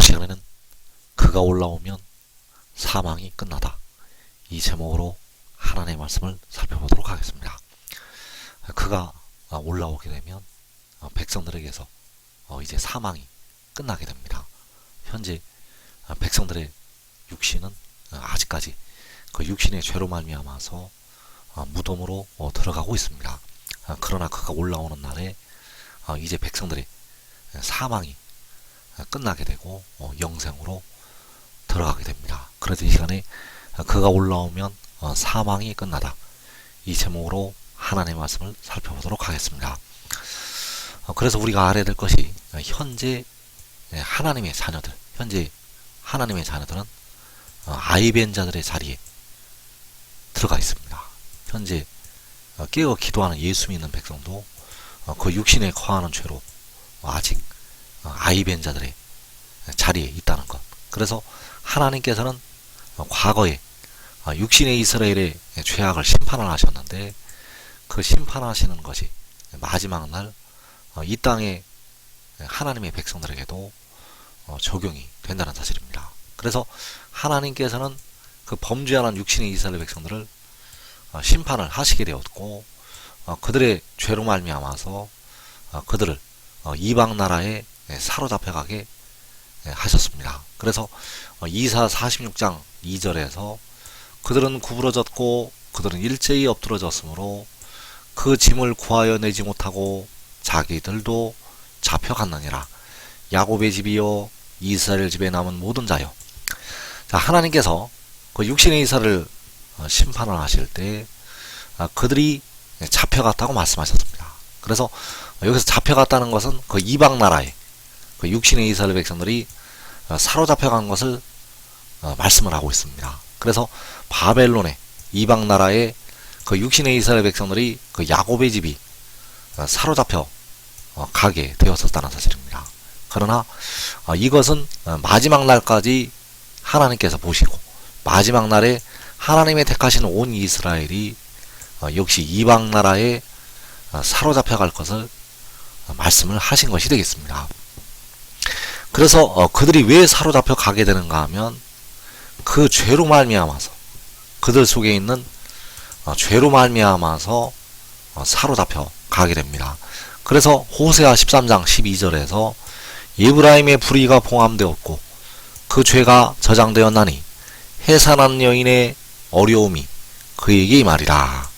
오늘 시간에는 그가 올라오면 사망이 끝나다, 이 제목으로 하나님의 말씀을 살펴보도록 하겠습니다. 그가 올라오게 되면 백성들에게서 이제 사망이 끝나게 됩니다. 현재 백성들의 육신은 아직까지 그 육신의 죄로 말미암아서 무덤으로 들어가고 있습니다. 그러나 그가 올라오는 날에 이제 백성들의 사망이 끝나게 되고 영생으로 들어가게 됩니다. 그래서 이 시간에 그가 올라오면 사망이 끝나다, 이 제목으로 하나님의 말씀을 살펴보도록 하겠습니다. 그래서 우리가 알아야 될 것이, 현재 하나님의 자녀들, 현재 하나님의 자녀들은 아이벤 자들의 자리에 들어가 있습니다. 현재 깨어 기도하는 예수 믿는 백성도 그 육신에 거하는 죄로 아직 아이벤 자들의 자리에 있다는 것. 그래서 하나님께서는 과거에 육신의 이스라엘의 죄악을 심판을 하셨는데, 그 심판하시는 것이 마지막 날 이 땅의 하나님의 백성들에게도 적용이 된다는 사실입니다. 그래서 하나님께서는 그 범죄하는 육신의 이스라엘 백성들을 심판을 하시게 되었고, 그들의 죄로 말미암아서 그들을 이방 나라에 사로잡혀가게 하셨습니다. 그래서 이사 46장 2절에서 그들은 구부러졌고 그들은 일제히 엎드러졌으므로 그 짐을 구하여 내지 못하고 자기들도 잡혀갔느니라. 야곱의 집이요 이스라엘 집에 남은 모든 자요. 자, 하나님께서 그 육신의 이스라엘을 심판을 하실 때 그들이 잡혀갔다고 말씀하셨습니다. 그래서 여기서 잡혀갔다는 것은 그 이방 나라에 그 육신의 이스라엘 백성들이 사로잡혀간 것을 말씀을 하고 있습니다. 그래서 바벨론의 이방 나라에 그 육신의 이스라엘 백성들이 그 야곱의 집이 사로잡혀 가게 되었었다는 사실입니다. 그러나 이것은 마지막 날까지 하나님께서 보시고, 마지막 날에 하나님의 택하신 온 이스라엘이 역시 이방 나라에 사로잡혀 갈 것을 말씀을 하신 것이 되겠습니다. 그래서 그들이 왜 사로잡혀 가게 되는가 하면, 그 죄로 말미암아서, 그들 속에 있는 죄로 말미암아서 사로잡혀 가게 됩니다. 그래서 호세아 13장 12절에서 에브라임의 불의가 봉함되었고 그 죄가 저장되었나니 해산한 여인의 어려움이 그에게 임하리라.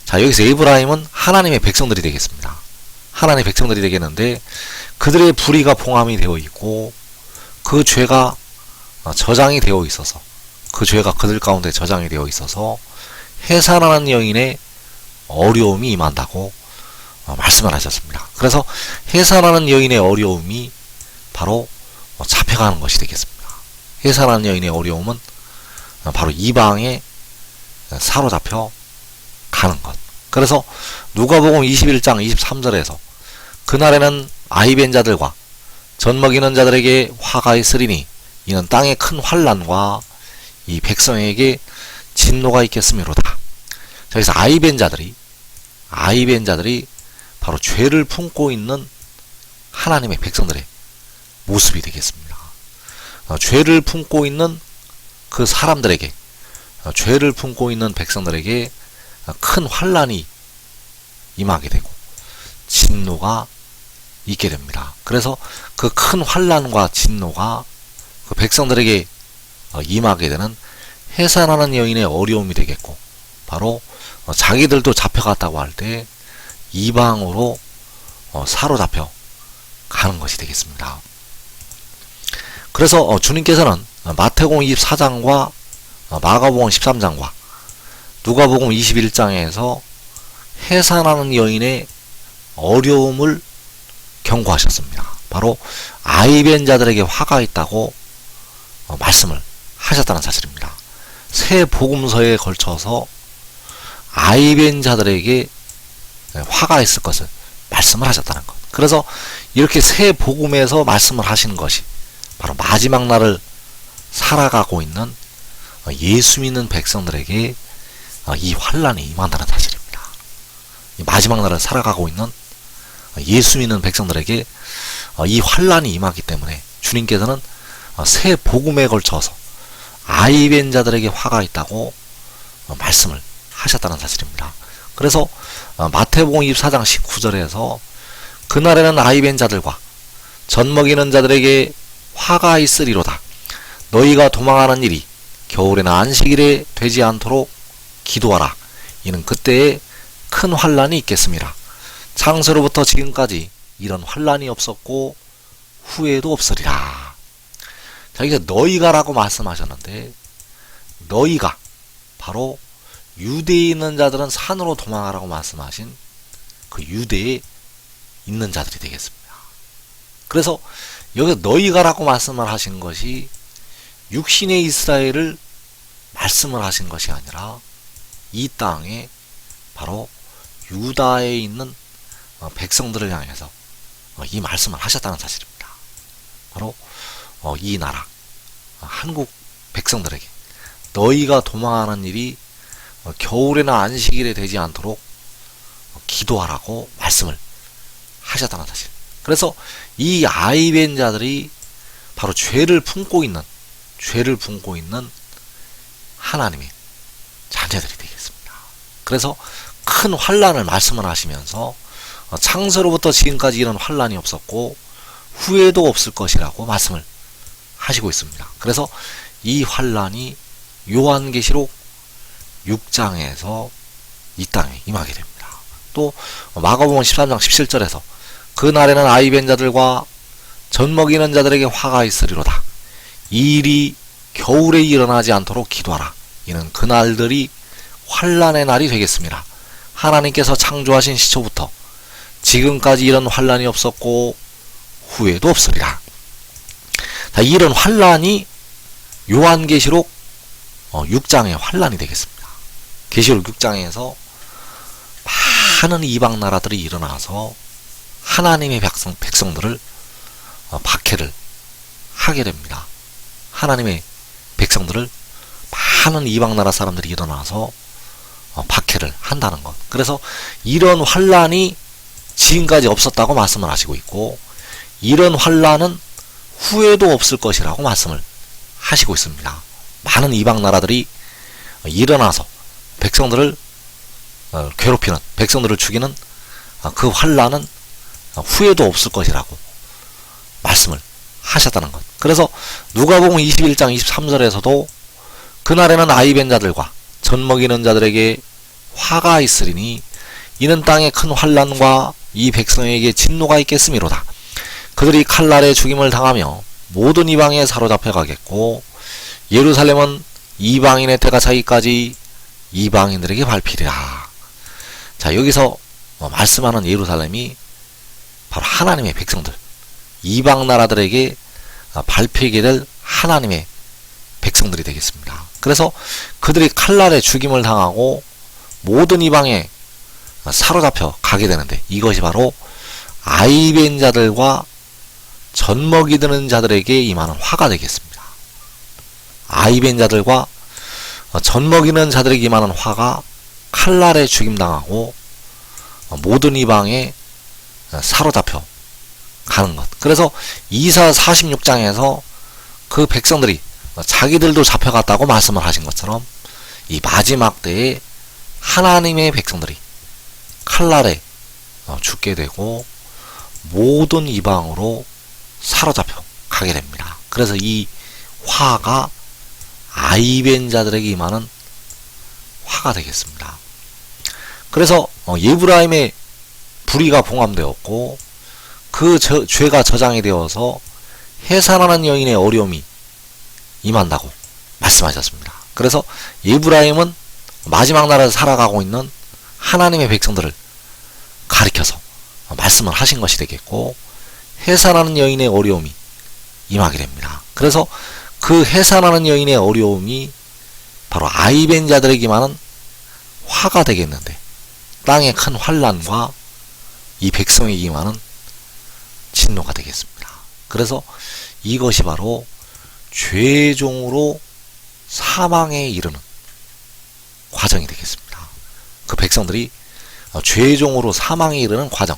자, 여기서 에브라임은 하나님의 백성들이 되겠습니다. 하나님의 백성들이 되겠는데, 그들의 불의가 봉함이 되어 있고 그 죄가 저장이 되어 있어서, 그 죄가 그들 가운데 저장이 되어 있어서 해산하는 여인의 어려움이 임한다고 말씀을 하셨습니다. 그래서 해산하는 여인의 어려움이 바로 잡혀가는 것이 되겠습니다. 해산하는 여인의 어려움은 바로 이방에 사로잡혀 가는 것. 그래서 누가복음 21장 23절에서 그날에는 아이벤 자들과 젖먹이는 자들에게 화가 있으리니 이는 땅에 큰 환난과 이 백성에게 진노가 있겠음이로다. 여기서 아이벤 자들이 바로 죄를 품고 있는 하나님의 백성들의 모습이 되겠습니다. 죄를 품고 있는 그 사람들에게, 죄를 품고 있는 백성들에게 큰 환난이 임하게 되고 진노가 있게 됩니다. 그래서 그 큰 환난과 진노가 그 백성들에게 임하게 되는 해산하는 여인의 어려움이 되겠고, 바로 자기들도 잡혀갔다고 할 때 이방으로 사로잡혀 가는 것이 되겠습니다. 그래서 주님께서는 마태복음 24장과 마가복음 13장과 누가복음 21장에서 해산하는 여인의 어려움을 경고하셨습니다. 바로 아이벤 자들에게 화가 있다고 말씀을 하셨다는 사실입니다. 세 복음서에 걸쳐서 아이벤 자들에게 화가 있을 것을 말씀을 하셨다는 것. 그래서 이렇게 세 복음에서 말씀을 하시는 것이 바로 마지막 날을 살아가고 있는 예수 믿는 백성들에게 이 환난이 임한다는 사실입니다. 마지막 날을 살아가고 있는 예수 믿는 백성들에게 이 환난이 임하기 때문에 주님께서는 세 복음에 걸쳐서 아이벤 자들에게 화가 있다고 말씀을 하셨다는 사실입니다. 그래서 마태복음 24장 19절에서 그날에는 아이벤 자들과 젖먹이는 자들에게 화가 있으리로다. 너희가 도망하는 일이 겨울에나 안식일에 되지 않도록 기도하라. 이는 그때에 큰 환란이 있겠습니다. 창세로부터 지금까지 이런 환란이 없었고 후에도 없으리라. 자, 여기서 너희가라고 말씀하셨는데, 너희가 바로 유대에 있는 자들은 산으로 도망하라고 말씀하신 그 유대에 있는 자들이 되겠습니다. 그래서 여기서 너희가라고 말씀을 하신 것이 육신의 이스라엘을 말씀을 하신 것이 아니라 이 땅에 바로 유다에 있는 백성들을 향해서 이 말씀을 하셨다는 사실입니다. 바로 이 나라 한국 백성들에게 너희가 도망하는 일이 겨울에나 안식일에 되지 않도록 기도하라고 말씀을 하셨다는 사실. 그래서 이 아이벤 자들이 바로 죄를 품고 있는 하나님의 자녀들이 되겠습니다. 그래서 큰 환란을 말씀을 하시면서 창세로부터 지금까지 이런 환란이 없었고 후에도 없을 것이라고 말씀을 하시고 있습니다. 그래서 이 환란이 요한계시록 6장에서 이 땅에 임하게 됩니다. 또 마가복음 13장 17절에서 그날에는 아이벤 자들과 젖먹이는 자들에게 화가 있으리로다. 이 일이 겨울에 일어나지 않도록 기도하라. 이는 그날들이 환란의 날이 되겠습니다. 하나님께서 창조하신 시초부터 지금까지 이런 환란이 없었고 후에도 없으리라. 자, 이런 환란이 요한계시록 6장의 환란이 되겠습니다. 계시록 6장에서 많은 이방 나라들이 일어나서 하나님의 백성들을 박해를 하게 됩니다. 하나님의 백성들을 많은 이방 나라 사람들이 일어나서 박해를 한다는 것. 그래서 이런 환란이 지금까지 없었다고 말씀을 하시고 있고, 이런 환란은 후에도 없을 것이라고 말씀을 하시고 있습니다. 많은 이방 나라들이 일어나서 백성들을 괴롭히는, 백성들을 죽이는 그 환란은 후에도 없을 것이라고 말씀을 하셨다는 것. 그래서 누가복음 21장 23절에서도 그날에는 아이벤 자들과 젖먹이는 자들에게 화가 있으리니 이는 땅에 큰 환란과 이 백성에게 진노가 있겠음이로다. 그들이 칼날에 죽임을 당하며 모든 이방에 사로잡혀 가겠고 예루살렘은 이방인의 때가 차기까지 이방인들에게 밟히리라. 자, 여기서 말씀하는 예루살렘이 바로 하나님의 백성들, 이방 나라들에게 밟히게 될 하나님의 백성들이 되겠습니다. 그래서 그들이 칼날에 죽임을 당하고 모든 이방에 사로잡혀 가게 되는데, 이것이 바로 아이벤 자들과 젖먹이 드는 자들에게 임하는 화가 되겠습니다. 아이벤 자들과 젖먹이는 자들에게 임하는 화가 칼날에 죽임당하고 모든 이방에 사로잡혀 가는 것. 그래서 이사 46장에서 그 백성들이 자기들도 잡혀갔다고 말씀을 하신 것처럼 이 마지막 때에 하나님의 백성들이 칼날에 죽게 되고 모든 이방으로 사로잡혀 가게 됩니다. 그래서 이 화가 아이벤 자들에게 임하는 화가 되겠습니다. 그래서 에브라임의 불의가 봉함되었고 그 죄가 저장이 되어서 해산하는 여인의 어려움이 임한다고 말씀하셨습니다. 그래서 에브라임은 마지막 날을 살아가고 있는 하나님의 백성들을 가리켜서 말씀을 하신 것이 되겠고, 해산하는 여인의 어려움이 임하게 됩니다. 그래서 그 해산하는 여인의 어려움이 바로 아이벤 자들에게만은 화가 되겠는데, 땅의 큰 환란과 이 백성에게만은 진노가 되겠습니다. 그래서 이것이 바로 죄종으로 사망에 이르는 과정이 되겠습니다. 그 백성들이 죄종으로 사망에 이르는 과정.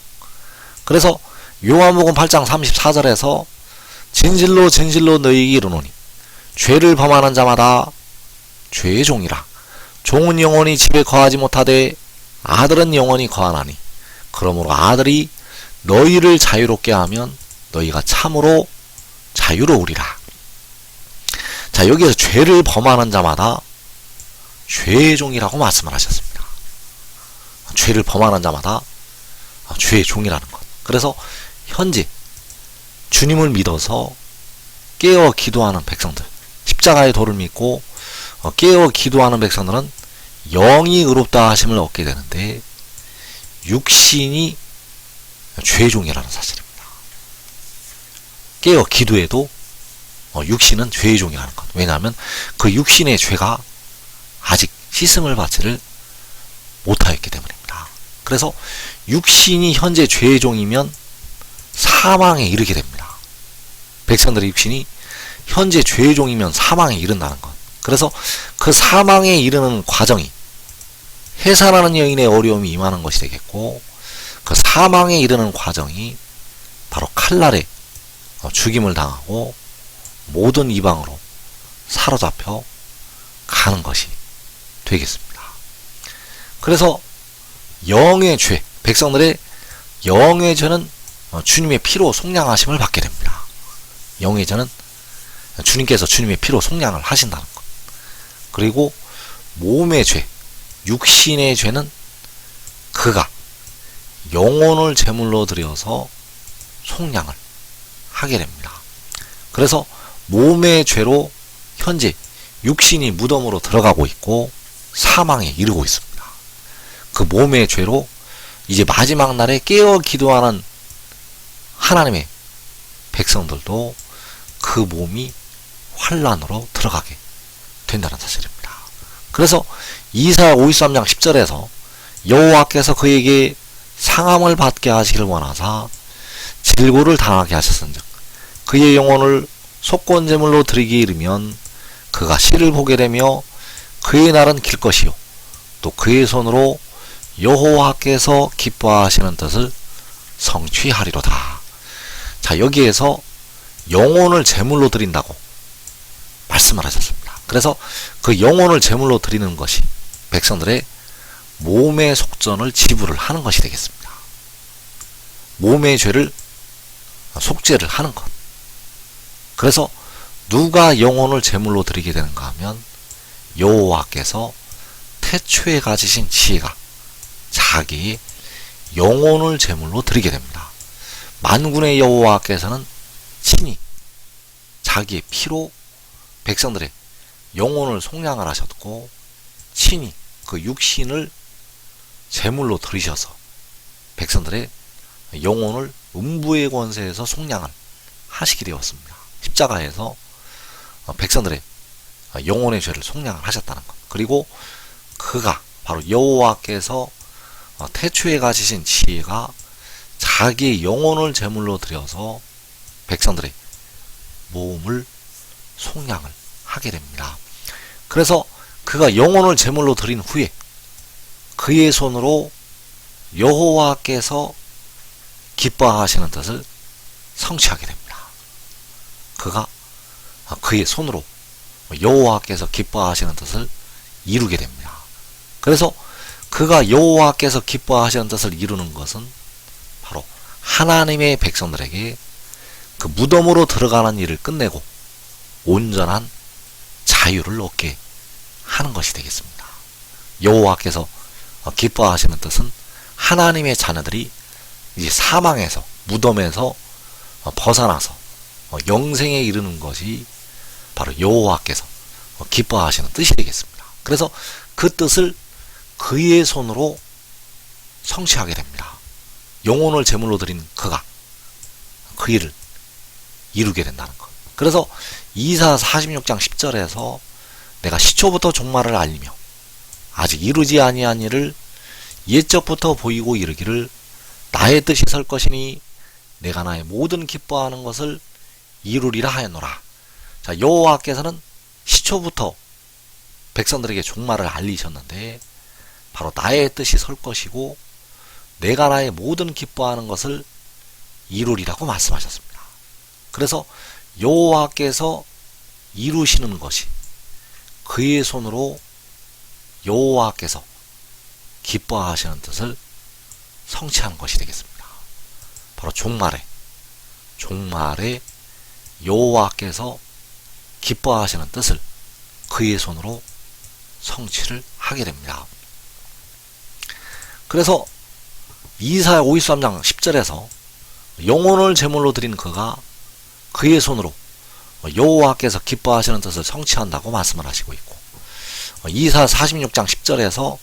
그래서 요한복음 8장 34절에서 진실로 진실로 너희에게 이르노니 죄를 범하는 자마다 죄의 종이라. 종은 영원히 집에 거하지 못하되 아들은 영원히 거하나니 그러므로 아들이 너희를 자유롭게 하면 너희가 참으로 자유로우리라. 자, 여기서 죄를 범하는 자마다 죄의 종이라고 말씀을 하셨습니다. 죄를 범하는 자마다 죄의 종이라는 것. 그래서 현재 주님을 믿어서 깨어 기도하는 백성들, 십자가의 도를 믿고 깨어 기도하는 백성들은 영이 의롭다 하심을 얻게 되는데 육신이 죄의 종이라는 사실입니다. 깨어 기도해도 육신은 죄의 종이라는 것. 왜냐하면 그 육신의 죄가 아직 씻음을 받지를 못하였기 때문입니다. 그래서 육신이 현재 죄의 종이면 사망에 이르게 됩니다. 백성들의 육신이 현재 죄의 종이면 사망에 이른다는 것. 그래서 그 사망에 이르는 과정이 해산하는 여인의 어려움이 임하는 것이 되겠고, 그 사망에 이르는 과정이 바로 칼날에 죽임을 당하고 모든 이방으로 사로잡혀 가는 것이 되겠습니다. 그래서 영의 죄, 백성들의 영의 죄는 주님의 피로 속량하심을 받게 됩니다. 영의 죄는 주님께서 주님의 피로 속량을 하신다는 것. 그리고 몸의 죄, 육신의 죄는 그가 영혼을 제물로 드려서 속량을 하게 됩니다. 그래서 몸의 죄로 현재 육신이 무덤으로 들어가고 있고 사망에 이르고 있습니다. 그 몸의 죄로 이제 마지막 날에 깨어 기도하는 하나님의 백성들도 그 몸이 환란으로 들어가게 된다는 사실입니다. 그래서 이사야 53장 10절에서 여호와께서 그에게 상함을 받게 하시기를 원하사 질고를 당하게 하셨은즉 그의 영혼을 속건제물로 드리기 이르면 그가 시를 보게 되며 그의 날은 길 것이요 또 그의 손으로 여호와께서 기뻐하시는 뜻을 성취하리로다. 자, 여기에서 영혼을 제물로 드린다고 말씀을 하셨습니다. 그래서 그 영혼을 제물로 드리는 것이 백성들의 몸의 속전을 지불을 하는 것이 되겠습니다. 몸의 죄를 속죄를 하는 것. 그래서 누가 영혼을 제물로 드리게 되는가 하면 여호와께서 태초에 가지신 지혜가 자기의 영혼을 제물로 드리게 됩니다. 만군의 여호와께서는 친히 자기의 피로 백성들의 영혼을 속량을 하셨고 친히 그 육신을 제물로 드리셔서 백성들의 영혼을 음부의 권세에서 속량을 하시게 되었습니다. 십자가에서 백성들의 영혼의 죄를 속량을 하셨다는 것. 그리고 그가 바로 여호와께서 태초에 가지신 지혜가 자기의 영혼을 제물로 드려서 백성들의 몸을 속량을 하게 됩니다. 그래서 그가 영혼을 제물로 드린 후에 그의 손으로 여호와께서 기뻐하시는 뜻을 성취하게 됩니다. 그가 그의 손으로 여호와께서 기뻐하시는 뜻을 이루게 됩니다. 그래서 그가 여호와께서 기뻐하시는 뜻을 이루는 것은 바로 하나님의 백성들에게 그 무덤으로 들어가는 일을 끝내고 온전한 자유를 얻게 하는 것이 되겠습니다. 여호와께서 기뻐하시는 뜻은 하나님의 자녀들이 이제 사망에서 무덤에서 벗어나서 영생에 이르는 것이 바로 여호와께서 기뻐하시는 뜻이 되겠습니다. 그래서 그 뜻을 그의 손으로 성취하게 됩니다. 영혼을 제물로 드린 그가 그 일을 이루게 된다는 것. 그래서 이사야 46장 10절에서 내가 시초부터 종말을 알리며 아직 이루지 아니한 일을 옛적부터 보이고 이르기를 나의 뜻이 설 것이니 내가 나의 모든 기뻐하는 것을 이루리라 하였노라. 자, 여호와께서는 시초부터 백성들에게 종말을 알리셨는데 바로 나의 뜻이 설 것이고 내가 나의 모든 기뻐하는 것을 이루리라고 말씀하셨습니다. 그래서 여호와께서 이루시는 것이 그의 손으로 여호와께서 기뻐하시는 뜻을 성취하는 것이 되겠습니다. 바로 종말에 여호와께서 기뻐하시는 뜻을 그의 손으로 성취를 하게 됩니다. 그래서 이사야 53장 10절에서 영혼을 제물로 드린 그가 그의 손으로 여호와께서 기뻐하시는 뜻을 성취한다고 말씀을 하시고 있고, 이사야 46장 10절에서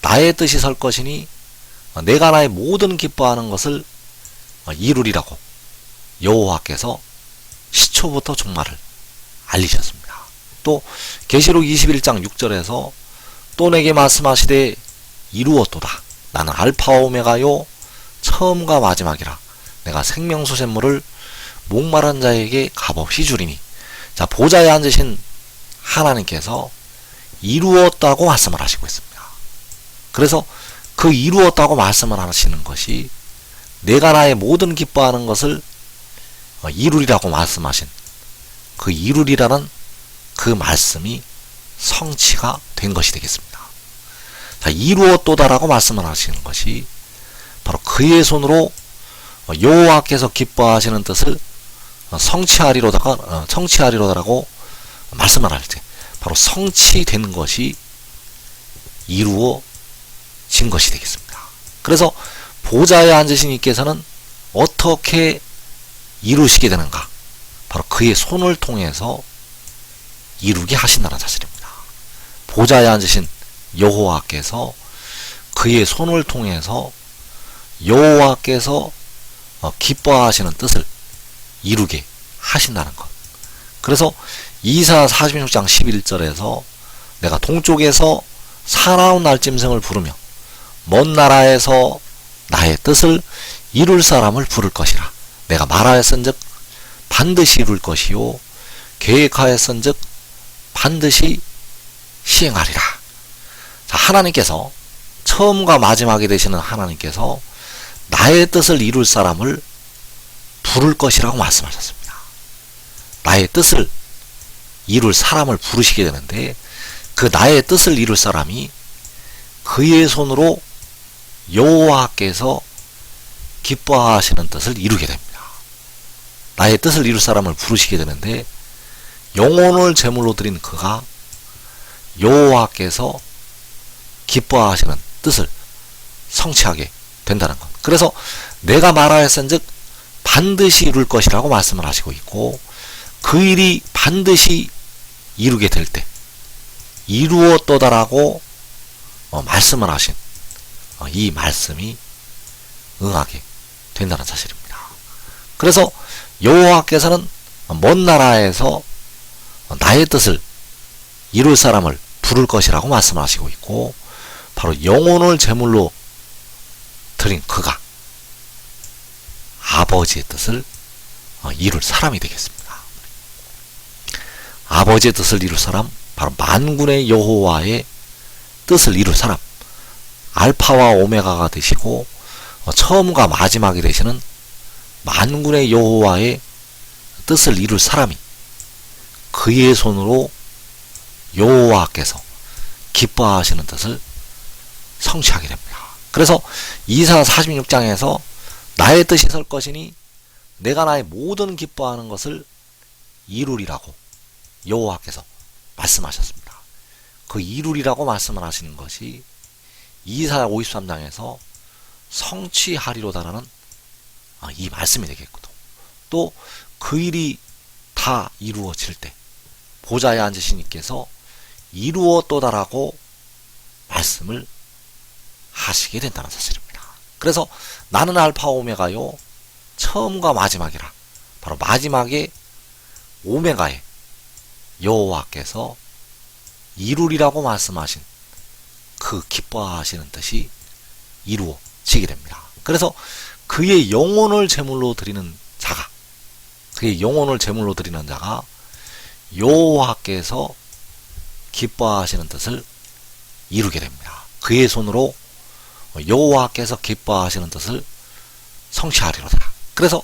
나의 뜻이 설 것이니 내가 나의 모든 기뻐하는 것을 이루리라고 여호와께서 시초부터 종말을 알리셨습니다. 또 계시록 21장 6절에서 또 내게 말씀하시되 이루었도다. 나는 알파와 오메가요 처음과 마지막이라. 내가 생명수 샘물을 목마른 자에게 값없이 주리니. 자, 보좌에 앉으신 하나님께서 이루었다고 말씀을 하시고 있습니다. 그래서 그 이루었다고 말씀을 하시는 것이 내가 나의 모든 기뻐하는 것을 이루리라고 말씀하신 그 이루리라는 그 말씀이 성취가 된 것이 되겠습니다. 자, 이루었도다라고 말씀을 하시는 것이 바로 그의 손으로 여호와께서 기뻐하시는 뜻을 성취하리로다라고 말씀을 할 때 바로 성취된 것이 이루어진 것이 되겠습니다. 그래서 보좌에 앉으신 이께서는 어떻게 이루시게 되는가? 바로 그의 손을 통해서 이루게 하신다는 사실입니다. 보좌에 앉으신 여호와께서 그의 손을 통해서 여호와께서 기뻐하시는 뜻을 이루게 하신다는 것. 그래서 이사야 46장 11절에서 내가 동쪽에서 사나운 날짐승을 부르며 먼 나라에서 나의 뜻을 이룰 사람을 부를 것이라. 내가 말하였은즉 반드시 이룰 것이요 계획하였은즉 반드시 시행하리라. 자, 하나님께서 처음과 마지막이 되시는 하나님께서 나의 뜻을 이룰 사람을 부를 것이라고 말씀하셨습니다. 나의 뜻을 이룰 사람을 부르시게 되는데 그 나의 뜻을 이룰 사람이 그의 손으로 여호와께서 기뻐하시는 뜻을 이루게 됩니다. 나의 뜻을 이룰 사람을 부르시게 되는데 영혼을 제물로 드린 그가 여호와께서 기뻐하시는 뜻을 성취하게 된다는 것. 그래서 내가 말하였은즉 반드시 이룰 것이라고 말씀을 하시고 있고, 그 일이 반드시 이루게 될 때 이루었도다라고 말씀을 하신 이 말씀이 응하게 된다는 사실입니다. 그래서 여호와께서는 먼 나라에서 나의 뜻을 이룰 사람을 부를 것이라고 말씀을 하시고 있고, 바로 영혼을 제물로 드린 그가 아버지의 뜻을 이룰 사람이 되겠습니다. 아버지의 뜻을 이룰 사람, 바로 만군의 여호와의 뜻을 이룰 사람, 알파와 오메가가 되시고 처음과 마지막이 되시는 만군의 여호와의 뜻을 이룰 사람이 그의 손으로 여호와께서 기뻐하시는 뜻을 성취하게 됩니다. 그래서 이사야 46장에서 나의 뜻이 설 것이니 내가 나의 모든 기뻐하는 것을 이루리라고 여호와께서 말씀하셨습니다. 그 이루리라고 말씀을 하시는 것이 이사야 53장에서 성취하리로다라는 이 말씀이 되겠고, 또 그 일이 다 이루어질 때 보좌에 앉으신 이께서 이루었도다라고 말씀을 하시게 된다는 사실입니다. 그래서 나는 알파 오메가요 처음과 마지막이라. 바로 마지막에 오메가에 여호와께서 이루리라고 말씀하신 그 기뻐하시는 뜻이 이루어지게 됩니다. 그래서 그의 영혼을 제물로 드리는 자가, 그의 영혼을 제물로 드리는 자가 여호와께서 기뻐하시는 뜻을 이루게 됩니다. 그의 손으로 여호와께서 기뻐하시는 뜻을 성취하리로다. 그래서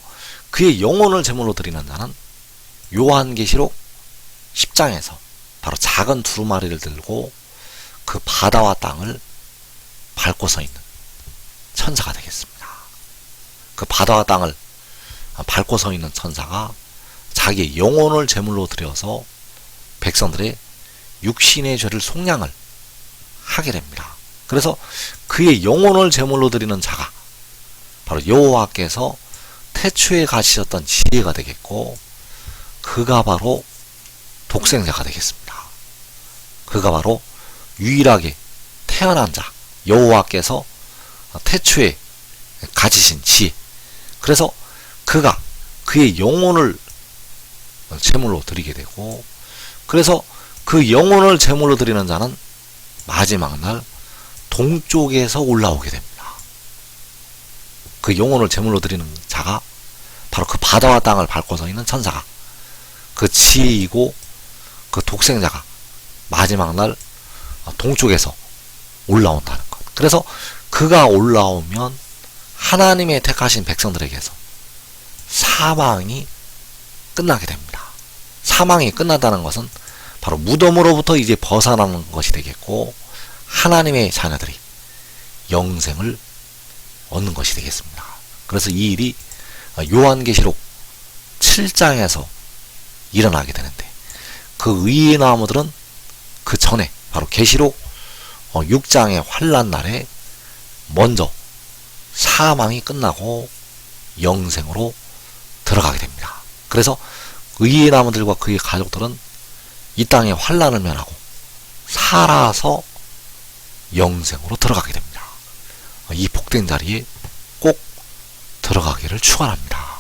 그의 영혼을 제물로 드리는 자는 요한계시록 10장에서 바로 작은 두루마리를 들고 그 바다와 땅을 밟고 서 있는 천사가 되겠습니다. 그 바다와 땅을 밟고 서 있는 천사가 자기의 영혼을 제물로 드려서 백성들의 육신의 죄를 속량을 하게 됩니다. 그래서 그의 영혼을 제물로 드리는 자가 바로 여호와께서 태초에 가지셨던 지혜가 되겠고, 그가 바로 독생자가 되겠습니다. 그가 바로 유일하게 태어난 자, 여호와께서 태초에 가지신 지혜. 그래서 그가 그의 영혼을 제물로 드리게 되고, 그래서 그 영혼을 제물로 드리는 자는 마지막 날 동쪽에서 올라오게 됩니다. 그 영혼을 제물로 드리는 자가 바로 그 바다와 땅을 밟고 서 있는 천사가, 그 지혜이고 그 독생자가 마지막 날 동쪽에서 올라온다는 것. 그래서 그가 올라오면 하나님의 택하신 백성들에게서 사망이 끝나게 됩니다. 사망이 끝난다는 것은 바로 무덤으로부터 이제 벗어나는 것이 되겠고, 하나님의 자녀들이 영생을 얻는 것이 되겠습니다. 그래서 이 일이 요한계시록 7장에서 일어나게 되는데, 그 의의 나무들은 그 전에 바로 계시록 6장의 환란 날에 먼저 사망이 끝나고 영생으로 들어가게 됩니다. 그래서 의의 나무들과 그의 가족들은 이 땅의 환란을 면하고 살아서 영생으로 들어가게 됩니다. 이 복된 자리에 꼭 들어가기를 축원합니다.